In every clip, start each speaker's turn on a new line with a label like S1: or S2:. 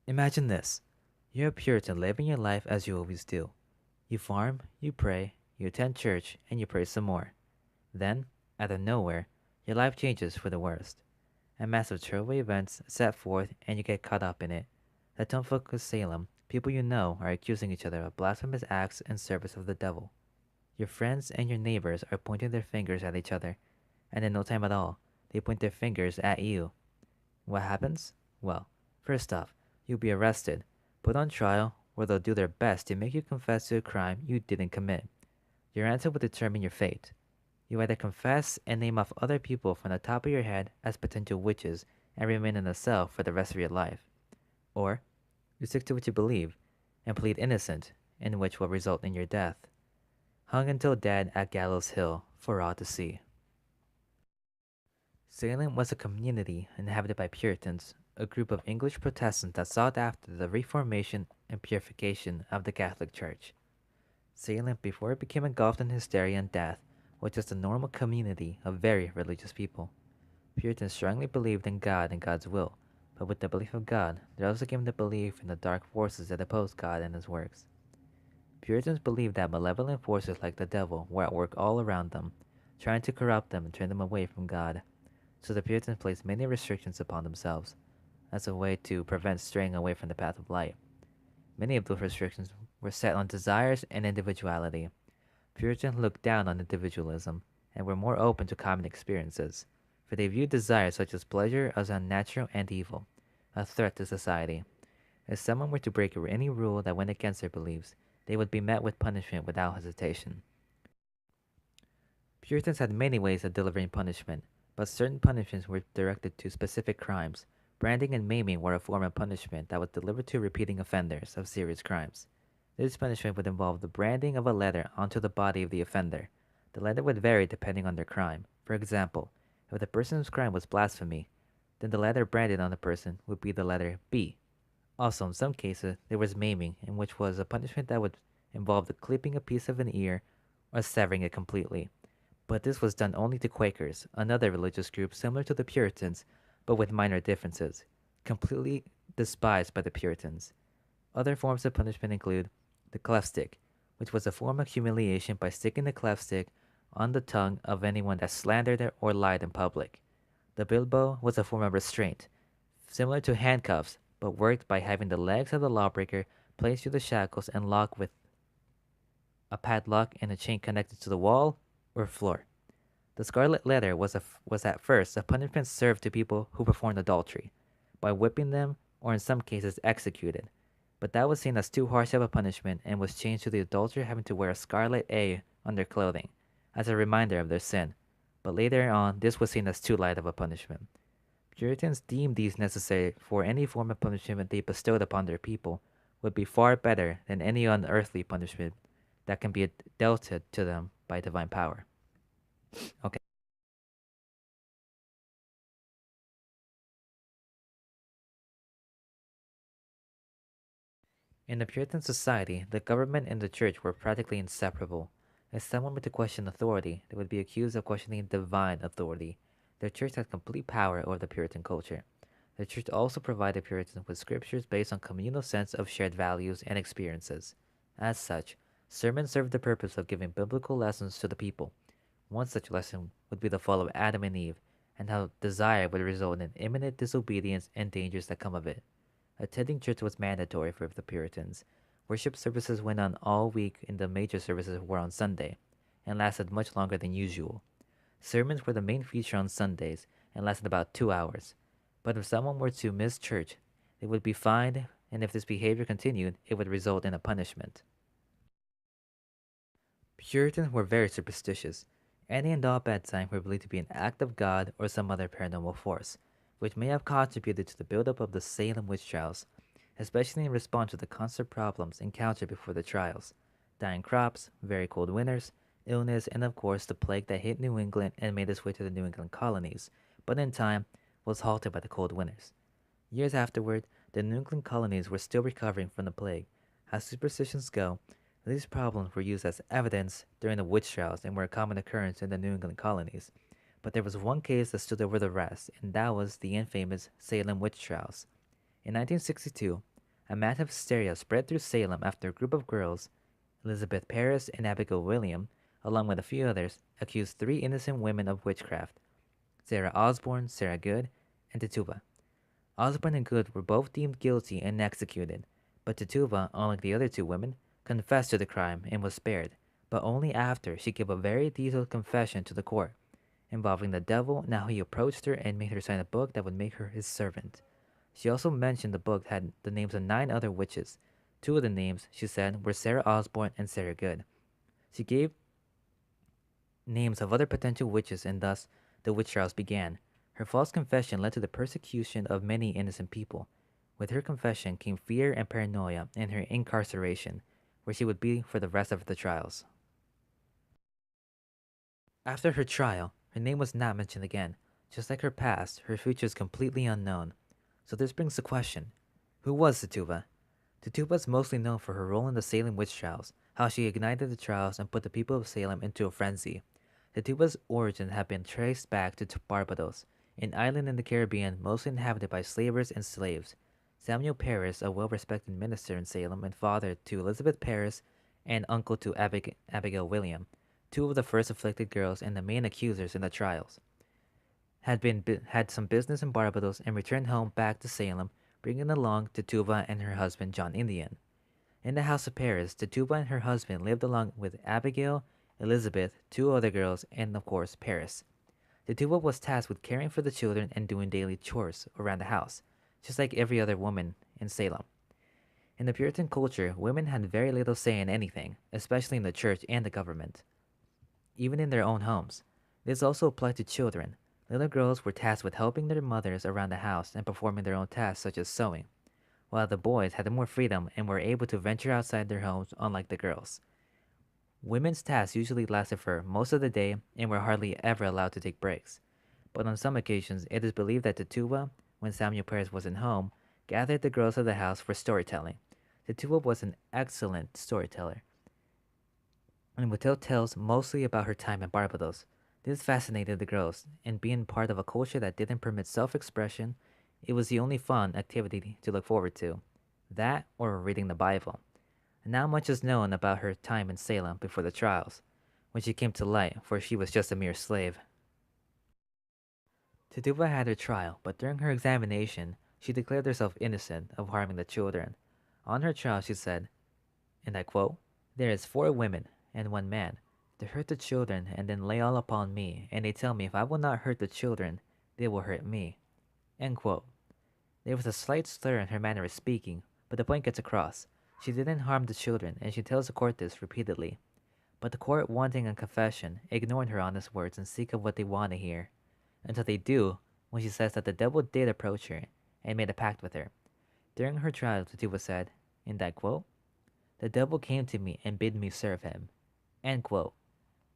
S1: Imagine this. You're a Puritan living your life as you always do. You farm, you pray, you attend church, and you pray some more. Then, out of nowhere, your life changes for the worst. A massive throwaway events set forth and you get caught up in it. The townfolk Salem, people you know, are accusing each other of blasphemous acts in service of the devil. Your friends and your neighbors are pointing their fingers at each other, and in no time at all, they point their fingers at you. What happens? Well, first off, you'll be arrested, put on trial, where they'll do their best to make you confess to a crime you didn't commit. Your answer will determine your fate. You either confess and name off other people from the top of your head as potential witches and remain in a cell for the rest of your life, or you stick to what you believe and plead innocent, in which will result in your death, hung until dead at Gallows Hill for all to see. Salem was a community inhabited by Puritans, a group of English Protestants that sought after the reformation and purification of the Catholic Church. Salem, before it became engulfed in hysteria and death, was just a normal community of very religious people. Puritans strongly believed in God and God's will, but with the belief of God, there also came the belief in the dark forces that opposed God and his works. Puritans believed that malevolent forces like the devil were at work all around them, trying to corrupt them and turn them away from God. So the Puritans placed many restrictions upon themselves as a way to prevent straying away from the path of light. Many of those restrictions were set on desires and individuality. Puritans looked down on individualism and were more open to common experiences, for they viewed desires such as pleasure as unnatural and evil, a threat to society. If someone were to break any rule that went against their beliefs, they would be met with punishment without hesitation. Puritans had many ways of delivering punishment, but certain punishments were directed to specific crimes. Branding and maiming were a form of punishment that was delivered to repeating offenders of serious crimes. This punishment would involve the branding of a letter onto the body of the offender. The letter would vary depending on their crime. For example, if the person's crime was blasphemy, then the letter branded on the person would be the letter B. Also, in some cases, there was maiming, in which was a punishment that would involve the clipping a piece of an ear or severing it completely. But this was done only to Quakers, another religious group similar to the Puritans, but with minor differences, completely despised by the Puritans. Other forms of punishment include the cleft stick, which was a form of humiliation by sticking the cleft stick on the tongue of anyone that slandered or lied in public. The bilbo was a form of restraint, similar to handcuffs, but worked by having the legs of the lawbreaker placed through the shackles and locked with a padlock and a chain connected to the wall or floor. The scarlet letter was at first a punishment served to people who performed adultery, by whipping them or in some cases executed. But that was seen as too harsh of a punishment and was changed to the adulterer having to wear a scarlet A on their clothing, as a reminder of their sin. But later on, this was seen as too light of a punishment. Puritans deemed these necessary, for any form of punishment they bestowed upon their people would be far better than any unearthly punishment that can be dealt to them by divine power. Okay. In the Puritan society, the government and the church were practically inseparable. If someone were to question authority, they would be accused of questioning divine authority. The church had complete power over the Puritan culture. The church also provided Puritans with scriptures based on communal sense of shared values and experiences. As such, sermons served the purpose of giving biblical lessons to the people. One such lesson would be the fall of Adam and Eve, and how desire would result in imminent disobedience and dangers that come of it. Attending church was mandatory for the Puritans. Worship services went on all week and the major services were on Sunday, and lasted much longer than usual. Sermons were the main feature on Sundays and lasted about 2 hours. But if someone were to miss church, they would be fined, and if this behavior continued, it would result in a punishment. Puritans were very superstitious. Any and all bedtime were believed to be an act of God or some other paranormal force, which may have contributed to the buildup of the Salem witch trials, especially in response to the constant problems encountered before the trials: dying crops, very cold winters, illness, and of course the plague that hit New England and made its way to the New England colonies, but in time was halted by the cold winters. Years afterward, the New England colonies were still recovering from the plague. As superstitions go, these problems were used as evidence during the witch trials and were a common occurrence in the New England colonies. But there was one case that stood over the rest, and that was the infamous Salem witch trials. In 1962, A massive hysteria spread through Salem after a group of girls, Elizabeth Parris and Abigail William, along with a few others, accused three innocent women of witchcraft: Sarah Osborne, Sarah Good, and Tituba. Osborne and Good were both deemed guilty and executed, but Tituba, unlike the other two women, confessed to the crime and was spared, but only after she gave a very detailed confession to the court, involving the devil and how he approached her and made her sign a book that would make her his servant. She also mentioned the book had the names of 9 other witches. Two of the names, she said, were Sarah Osborne and Sarah Good. She gave names of other potential witches, and thus the witch trials began. Her false confession led to the persecution of many innocent people. With her confession came fear and paranoia and her incarceration, where she would be for the rest of the trials. After her trial, her name was not mentioned again. Just like her past, her future is completely unknown. So this brings the question: who was Tituba? Tituba is mostly known for her role in the Salem witch trials, how she ignited the trials and put the people of Salem into a frenzy. Tituba's origins have been traced back to Barbados, an island in the Caribbean mostly inhabited by slavers and slaves. Samuel Parris, a well-respected minister in Salem and father to Elizabeth Parris and uncle to Abigail William, two of the first afflicted girls and the main accusers in the trials, had some business in Barbados and returned home back to Salem, bringing along Tituba and her husband John Indian. In the house of Paris, Tituba and her husband lived along with Abigail, Elizabeth, two other girls, and of course Paris. Tituba was tasked with caring for the children and doing daily chores around the house, just like every other woman in Salem. In the Puritan culture, women had very little say in anything, especially in the church and the government, even in their own homes. This also applied to children. Little girls were tasked with helping their mothers around the house and performing their own tasks such as sewing, while the boys had more freedom and were able to venture outside their homes, unlike the girls. Women's tasks usually lasted for most of the day and were hardly ever allowed to take breaks. But on some occasions, it is believed that Tituba, when Samuel Paris wasn't home, gathered the girls of the house for storytelling. Tituba was an excellent storyteller and would tell tales mostly about her time in Barbados. This fascinated the girls, and being part of a culture that didn't permit self-expression, it was the only fun activity to look forward to. That or reading the Bible. Not much is known about her time in Salem before the trials, when she came to light, for she was just a mere slave. Tituba had her trial, but during her examination, she declared herself innocent of harming the children. On her trial, she said, and I quote, "There is 4 women and 1 man. They hurt the children and then lay all upon me, and they tell me if I will not hurt the children, they will hurt me." End quote. There was a slight slur in her manner of speaking, but the point gets across. She didn't harm the children, and she tells the court this repeatedly. But the court, wanting a confession, ignored her honest words and seek of what they want to hear. Until they do, when she says that the devil did approach her and made a pact with her. During her trial, Tituba said, in that quote, "The devil came to me and bid me serve him." End quote.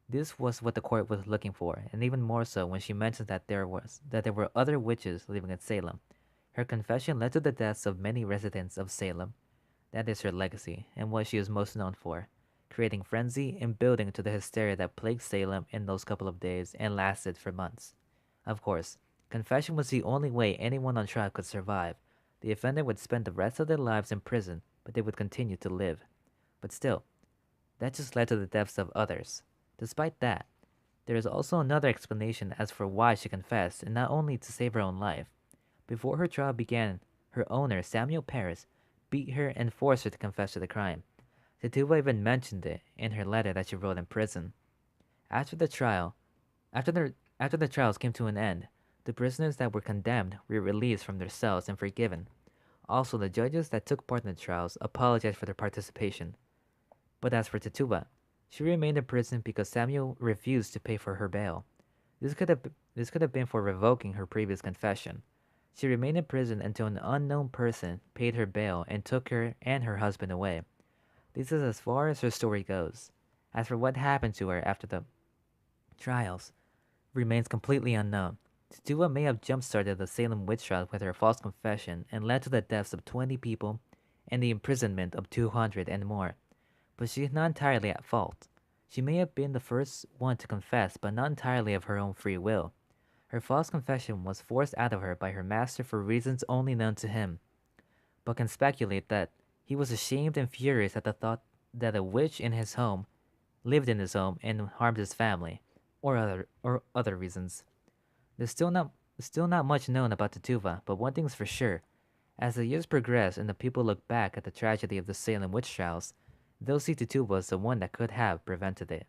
S1: This was what the court was looking for, and even more so when she mentioned that there were other witches living in Salem. Her confession led to the deaths of many residents of Salem. That is her legacy, and what she is most known for, creating frenzy and building to the hysteria that plagued Salem in those couple of days and lasted for months. Of course, confession was the only way anyone on trial could survive. The offender would spend the rest of their lives in prison, but they would continue to live. But still, that just led to the deaths of others. Despite that, there is also another explanation as for why she confessed, and not only to save her own life. Before her trial began, her owner, Samuel Paris, beat her and forced her to confess to the crime. Tituba even mentioned it in her letter that she wrote in prison. After the trial, after the trials came to an end, the prisoners that were condemned were released from their cells and forgiven. Also, the judges that took part in the trials apologized for their participation. But as for Tituba, she remained in prison because Samuel refused to pay for her bail. This could have been for revoking her previous confession. She remained in prison until an unknown person paid her bail and took her and her husband away. This is as far as her story goes. As for what happened to her after the trials, remains completely unknown. Tituba may have jump-started the Salem witch trial with her false confession and led to the deaths of 20 people and the imprisonment of 200 and more. But she is not entirely at fault. She may have been the first one to confess, but not entirely of her own free will. Her false confession was forced out of her by her master for reasons only known to him. but can speculate that he was ashamed and furious at the thought that a witch in his home lived in his home and harmed his family, or other reasons. There's still not much known about Tituba, but one thing's for sure. As the years progress and the people look back at the tragedy of the Salem witch trials, they'll see Tituba as the one that could have prevented it.